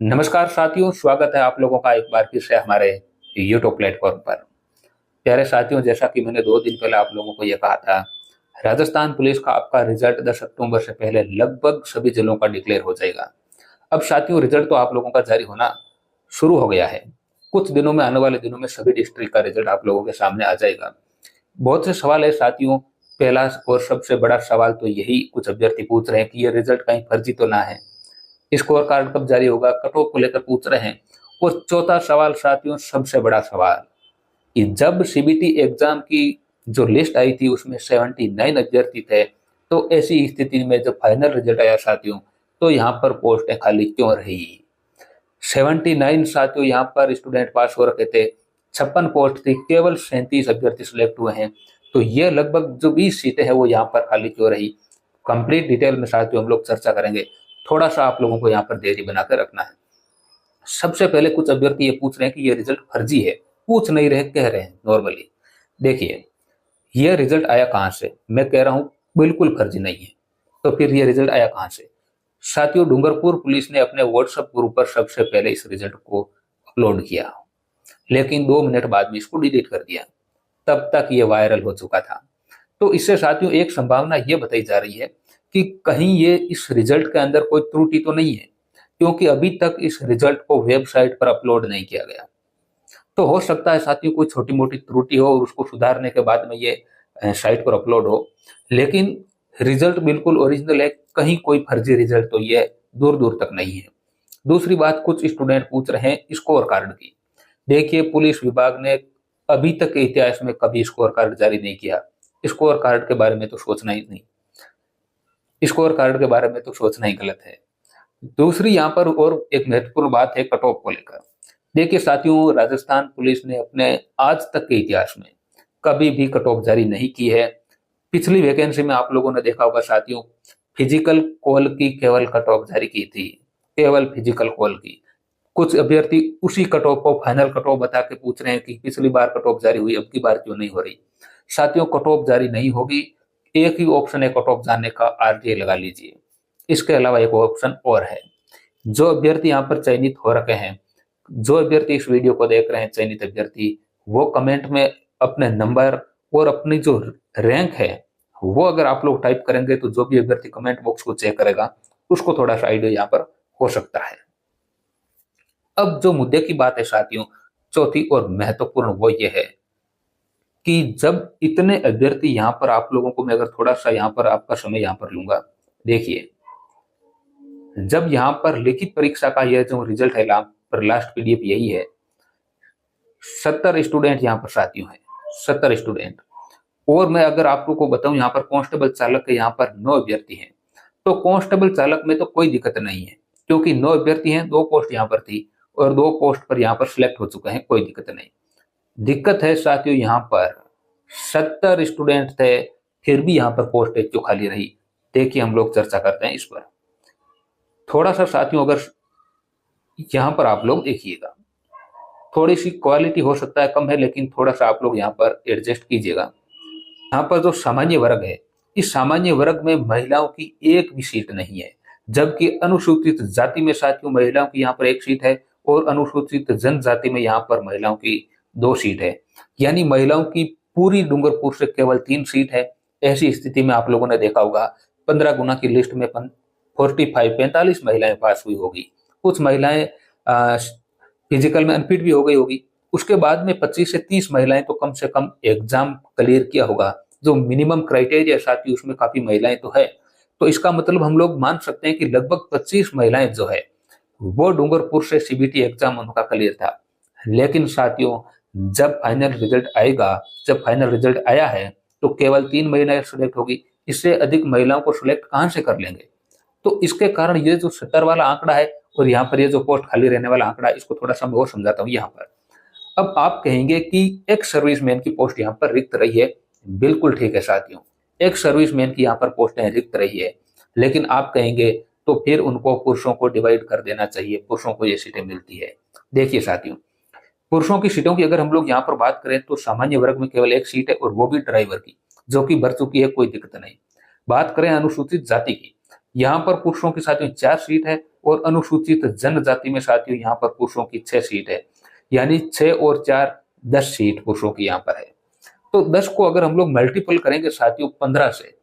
नमस्कार साथियों, स्वागत है आप लोगों का एक बार फिर से हमारे यूट्यूब प्लेटफॉर्म पर। प्यारे साथियों, जैसा कि मैंने 2 दिन पहले आप लोगों को यह कहा था, राजस्थान पुलिस का आपका रिजल्ट 10 अक्टूबर से पहले लगभग सभी जिलों का डिक्लेयर हो जाएगा। अब साथियों, रिजल्ट तो आप लोगों का जारी होना शुरू हो गया है। कुछ दिनों में, आने वाले दिनों में सभी डिस्ट्रिक्ट का रिजल्ट आप लोगों के सामने आ जाएगा। बहुत से सवाल है साथियों। पहला और सबसे बड़ा सवाल तो यही कुछ अभ्यर्थी पूछ रहे हैं कि ये रिजल्ट कहीं फर्जी तो ना है, स्कोर कार्ड कब जारी होगा, कट ऑफ को लेकर पूछ रहे हैं। और चौथा सवाल साथियों, सबसे बड़ा सवाल, कि जब सीबीटी एग्जाम की जो लिस्ट आई थी उसमें 79 अभ्यर्थी थे, तो ऐसी स्थिति में जब फाइनल रिजल्ट आया साथियों, तो यहाँ पर पोस्टें खाली क्यों रही। 79 साथियों यहाँ पर स्टूडेंट पास हो रखे थे, 56 पोस्ट थी, केवल 37 अभ्यर्थी सिलेक्ट हुए हैं। तो ये लगभग जो 20 सीटें हैं वो यहाँ पर खाली क्यों रही, कंप्लीट डिटेल में साथियों हम लोग चर्चा करेंगे। थोड़ा सा आप लोगों को यहाँ पर धैर्य बनाकर रखना है। सबसे पहले कुछ अभ्यर्थी ये पूछ रहे हैं कि ये रिजल्ट फर्जी है, पूछ नहीं रहे, कह रहे हैं नॉर्मली। देखिए, ये रिजल्ट आया कहां से, मैं कह रहा हूं बिल्कुल फर्जी नहीं है। तो फिर ये रिजल्ट आया कहां से साथियों? डूंगरपुर पुलिस ने अपने व्हाट्सएप ग्रुप पर सबसे पहले इस रिजल्ट को अपलोड किया, लेकिन 2 मिनट बाद में इसको डिलीट कर दिया। तब तक ये वायरल हो चुका था। तो इससे साथियों एक संभावना ये बताई जा रही है कि कहीं ये इस रिजल्ट के अंदर कोई त्रुटि तो नहीं है, क्योंकि अभी तक इस रिजल्ट को वेबसाइट पर अपलोड नहीं किया गया। तो हो सकता है साथियों कोई छोटी मोटी त्रुटि हो और उसको सुधारने के बाद में ये साइट पर अपलोड हो, लेकिन रिजल्ट बिल्कुल ओरिजिनल है, कहीं कोई फर्जी रिजल्ट तो ये दूर दूर तक नहीं है। दूसरी बात, कुछ स्टूडेंट पूछ रहे हैं स्कोर कार्ड की। देखिए, पुलिस विभाग ने अभी तक के इतिहास में कभी स्कोर कार्ड जारी नहीं किया। स्कोर कार्ड के बारे में तो सोचना ही नहीं, स्कोर कार्ड के बारे में तो सोचना ही गलत है। दूसरी यहाँ पर और एक महत्वपूर्ण बात है कट ऑफ को लेकर। देखिए साथियों, राजस्थान पुलिस ने अपने आज तक के इतिहास में कभी भी कट ऑफ जारी नहीं की है। पिछली वैकेंसी में आप लोगों ने देखा होगा साथियों, फिजिकल कॉल की केवल कट ऑफ जारी की थी, केवल फिजिकल कॉल की। कुछ अभ्यर्थी उसी कट ऑफ को फाइनल कट ऑफ बता के पूछ रहे हैं कि पिछली बार कट ऑफ जारी हुई, अब की बार क्यों नहीं हो रही। साथियों, कट ऑफ जारी नहीं होगी। एक ही ऑप्शन है कट ऑफ जानने का, आरटीए लगा लीजिए। इसके अलावा एक ऑप्शन और है। जो अभ्यर्थी यहाँ पर चयनित हो रखे हैं, जो अभ्यर्थी इस वीडियो को देख रहे हैं चयनित अभ्यर्थी, वो कमेंट में अपने नंबर और अपनी जो रैंक है वो अगर आप लोग टाइप करेंगे, तो जो भी अभ्यर्थी कमेंट बॉक्स को चेक करेगा उसको थोड़ा सा आइडिया यहाँ पर हो सकता है। अब जो मुद्दे की बात है साथियों, चौथी और महत्वपूर्ण, वो ये है कि जब इतने अभ्यर्थी यहाँ पर, आप लोगों को मैं अगर थोड़ा सा यहाँ पर आपका समय यहाँ पर लूंगा, देखिए, जब यहाँ पर लिखित परीक्षा का यह जो रिजल्ट है पर लास्ट पीडीएफ यही है, 70 स्टूडेंट यहाँ पर साथियों हैं, 70 स्टूडेंट। और मैं अगर आप लोगों को बताऊं, यहाँ पर कांस्टेबल चालक के यहाँ पर 9 अभ्यर्थी हैं। तो कांस्टेबल चालक में तो कोई दिक्कत नहीं है, क्योंकि 9 अभ्यर्थी हैं, 2 पोस्ट यहाँ पर थी और 2 पोस्ट पर यहाँ पर सिलेक्ट हो चुके हैं, कोई दिक्कत नहीं। दिक्कत है साथियों, यहाँ पर 70 स्टूडेंट थे, फिर भी यहाँ पर पोस्ट क्यों खाली रही। देखिए, हम लोग चर्चा करते हैं इस पर थोड़ा सा साथियों। अगर यहाँ पर आप लोग देखिएगा, थोड़ी सी क्वालिटी हो सकता है कम है, लेकिन थोड़ा सा आप लोग यहाँ पर एडजस्ट कीजिएगा। यहाँ पर जो सामान्य वर्ग है, इस सामान्य वर्ग में महिलाओं की एक भी सीट नहीं है, जबकि अनुसूचित जाति में साथियों महिलाओं की यहाँ पर 1 सीट है और अनुसूचित जनजाति में यहाँ पर महिलाओं की 2 सीट है। यानी महिलाओं की पूरी डूंगरपुर से केवल 3 सीट है। ऐसी स्थिति में आप लोगों ने देखा होगा 15 गुना की लिस्ट में 45 महिलाएं पास हुई होगी। कुछ महिलाएं फिजिकल में अनफिट भी हो गई होगी। उसके बाद में 25 से 30 महिलाएं तो कम से कम एग्जाम क्लियर किया होगा। जो मिनिमम क्राइटेरिया साथी, उसमें काफी महिलाएं तो है। तो इसका मतलब हम लोग मान सकते हैं कि लगभग 25 महिलाएं जो है वो डूंगरपुर से सीबीटी एग्जाम उनका क्लियर था। लेकिन साथियों, जब फाइनल रिजल्ट आएगा, जब फाइनल रिजल्ट आया है, तो केवल 3 महिलाएं सिलेक्ट होगी। इससे अधिक महिलाओं को सिलेक्ट कहां से कर लेंगे। तो इसके कारण ये जो 70 वाला आंकड़ा है और यहाँ पर ये जो पोस्ट खाली रहने वाला आंकड़ा है, इसको थोड़ा सा मैं और समझाता हूँ यहाँ पर। अब आप कहेंगे कि एक सर्विसमैन की पोस्ट यहाँ पर रिक्त रही है। बिल्कुल ठीक है साथियों, एक सर्विसमैन की यहाँ पर पोस्टें रिक्त रही है, लेकिन आप कहेंगे तो फिर उनको पुरुषों को डिवाइड कर देना चाहिए, पुरुषों को ये सीटें मिलती है। देखिए साथियों, पुरुषों की सीटों की अगर हम लोग यहाँ पर बात करें, तो सामान्य वर्ग में केवल 1 सीट है और वो भी ड्राइवर की, जो कि भर चुकी है, कोई दिक्कत नहीं। बात करें अनुसूचित जाति की, यहाँ पर पुरुषों की साथियों 4 सीट है और अनुसूचित जनजाति में साथियों यहाँ पर पुरुषों की 6 सीट है, यानी 6 और 4 10 सीट पुरुषों की यहाँ पर है। तो 10 को अगर हम लोग मल्टीपल करेंगे साथियों 15 से,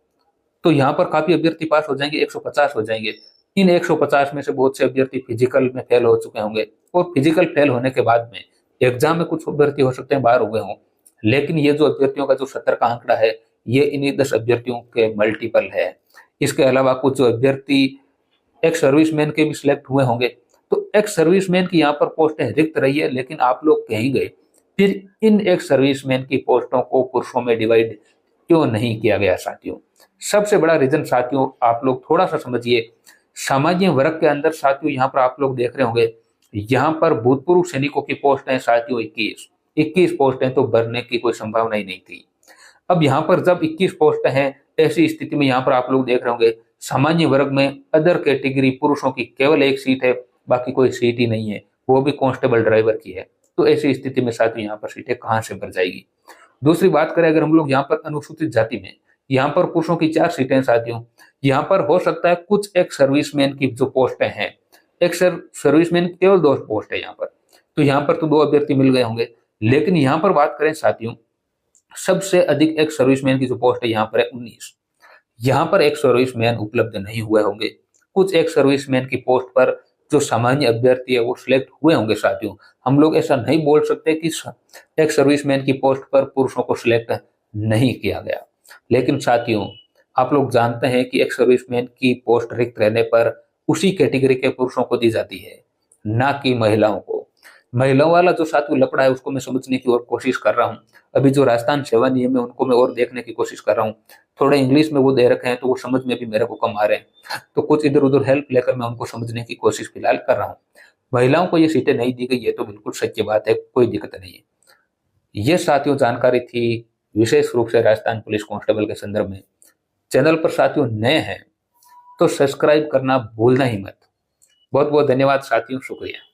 तो यहाँ पर काफी अभ्यर्थी पास हो जाएंगे, 150 हो जाएंगे। इन 150 में से बहुत से अभ्यर्थी फिजिकल में फेल हो चुके होंगे, और फिजिकल फेल होने के बाद में एग्जाम में कुछ अभ्यर्थी हो सकते हैं बाहर हुए हों, लेकिन ये जो अभ्यर्थियों का जो 70 का आंकड़ा है, ये इन्हीं 10 अभ्यर्थियों के मल्टीपल है। इसके अलावा कुछ जो अभ्यर्थी एक्स सर्विसमैन के भी सिलेक्ट हुए होंगे, तो एक्स सर्विसमैन की यहाँ पर पोस्टें रिक्त रही है, लेकिन आप लोग कहीं गए, फिर इन एक्स सर्विसमैन की पोस्टों को पुरुषों में डिवाइड क्यों नहीं किया गया साथियों? सबसे बड़ा रीजन साथियों आप लोग थोड़ा सा समझिए। सामान्य वर्ग के अंदर साथियों यहाँ पर आप लोग देख रहे होंगे, यहाँ पर भूतपूर्व सैनिकों की पोस्ट है साथियों 21 पोस्ट है, तो भरने की कोई संभावना ही नहीं थी। अब यहाँ पर जब 21 पोस्ट हैं, ऐसी स्थिति में यहाँ पर आप लोग देख रहे होंगे सामान्य वर्ग में अदर कैटेगरी पुरुषों की केवल 1 सीट है, बाकी कोई सीट ही नहीं है, वो भी कांस्टेबल ड्राइवर की है। तो ऐसी स्थिति में साथियों यहाँ पर सीटें कहाँ से भर जाएगी? दूसरी बात करें अगर हम लोग यहाँ पर अनुसूचित जाति में, यहाँ पर पुरुषों की 4 सीटें साथियों, यहाँ पर हो सकता है कुछ एक सर्विसमैन की जो पोस्टें हैं, एक सर्विसमैन की केवल 2 पोस्ट है यहाँ पर, तो यहाँ पर तो 2 अभ्यर्थी मिल गए होंगे। लेकिन यहाँ पर बात करें साथियों, सबसे अधिक एक सर्विसमैन की जो पोस्ट है यहाँ पर है 19। यहाँ पर एक सर्विसमैन उपलब्ध नहीं हुए होंगे, कुछ एक सर्विसमैन की पोस्ट पर जो सामान्य अभ्यर्थी है वो सिलेक्ट हुए होंगे साथियों। हम लोग ऐसा नहीं बोल सकते कि एक सर्विसमैन की पोस्ट पर पुरुषों को सिलेक्ट नहीं किया गया। लेकिन साथियों आप लोग जानते हैं कि एक सर्विसमैन की पोस्ट रिक्त रहने पर उसी कैटेगरी के पुरुषों को दी जाती है, ना कि महिलाओं को। महिलाओं वाला जो साथियों लफड़ा है उसको मैं समझने की और कोशिश कर रहा हूँ। अभी जो राजस्थान सेवा नियम है उनको मैं और देखने की कोशिश कर रहा हूँ। थोड़े इंग्लिश में वो दे रखे हैं तो वो समझ में भी मेरे को कम आ रहे हैं, तो कुछ इधर उधर हेल्प लेकर मैं उनको समझने की कोशिश फिलहाल कर रहा हूँ। महिलाओं को ये सीटें नहीं दी गई, ये तो बिल्कुल सच्ची बात है, कोई दिक्कत नहीं है। ये साथियों जानकारी थी विशेष रूप से राजस्थान पुलिस कांस्टेबल के संदर्भ में। चैनल पर साथियों नए हैं तो सब्सक्राइब करना भूलना ही मत। बहुत बहुत धन्यवाद साथियों, शुक्रिया।